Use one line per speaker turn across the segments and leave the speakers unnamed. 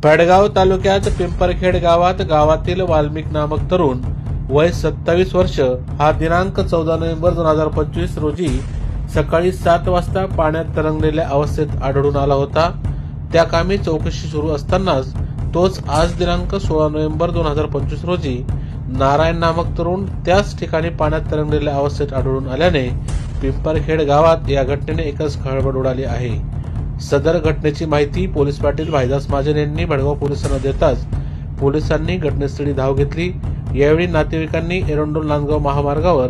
भडगाव तालुक्यात पिंपरखेड गावातील वाल्मिक नामक तरुण वय 27 वर्ष हा दिनांक 14 नोव्हेंबर 2025 रोजी सकाळी 7 वाजता पाण्यात तरंगलेल्या अवस्थेत आढळून आला होता। त्या कामी चौकशी सुरू असतानाच तोच आज दिनांक 16 नोव्हेंबर 2025 रोजी नारायण नामक तरुण त्याच ठिकाणी पाण्यात तरंगलेल्या अवस्थेत आढळून आल्याने पिंपरखेड गावात या घटनेने एकच खळबळ उडाली आहे। सदर घटनेची माहिती पोलीस पाटील भाईदास महाजन यांनी भडगाव पोलिसांना देताच पोलिसांनी घटनास्थळी धाव घेतली। यावेळी नातेवाईकांनी एरंडोल नांदगाव महामार्गावर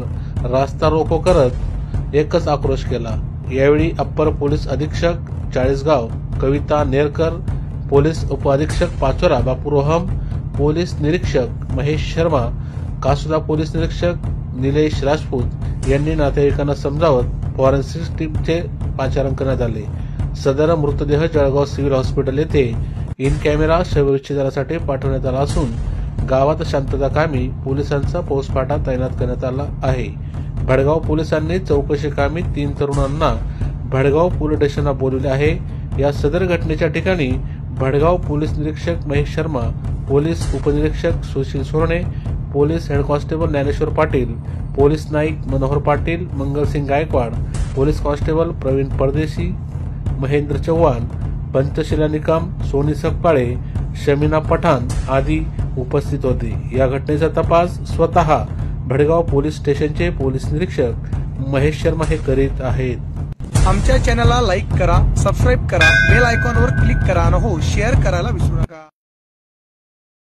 रास्ता रोको करत एकच आक्रोश केला। यावेळी अप्पर पोलीस अधीक्षक चाळीसगाव कविता नेरकर, पोलीस उपअधीक्षक पाचोरा बापू रोहम, पोलीस निरीक्षक महेश शर्मा, कासुदा पोलीस निरीक्षक निलेश राजपूत यांनी नातेवाईकांना समजावत फॉरेन्सिक टीमचे पाचारण करण्यात आले। सदर मृतदेह जळगाव सिव्हिल हॉस्पिटल येथे इन कॅमेरा शवविच्छेदनासाठी पाठवण्यात आला असून गावात शांतता कामी पोलिसांचा फौजफाटा तैनात करण्यात आला आहे। भडगाव पोलिसांनी चौकशी कामी 3 तरुणांना भडगाव पोलीस स्टेशनला बोलवले आहे। या सदर घटनेच्या ठिकाणी भडगाव पोलीस निरीक्षक महेश शर्मा, पोलीस उपनिरीक्षक Sushil Sorne, police head constable Dnyaneshwar Patil, police Naik Manohar Patil, Mangalsing Gaikwad, police constable Pravin Pardeshi, Mahendra Chavan, Panchashila Nikam, Soni Sakpale, Shamina Pathan आदी उपस्थित होते। या घटनेचा तपास स्वतः भडगाव पोलीस स्टेशनचे पोलीस निरीक्षक महेश शर्मा हे करीत आहेत।
आमच्या चॅनलला लाईक करा, सबस्क्राईब करा, बेल आयकॉनवर क्लिक करा आणि हो शेअर करायला विसरू नका।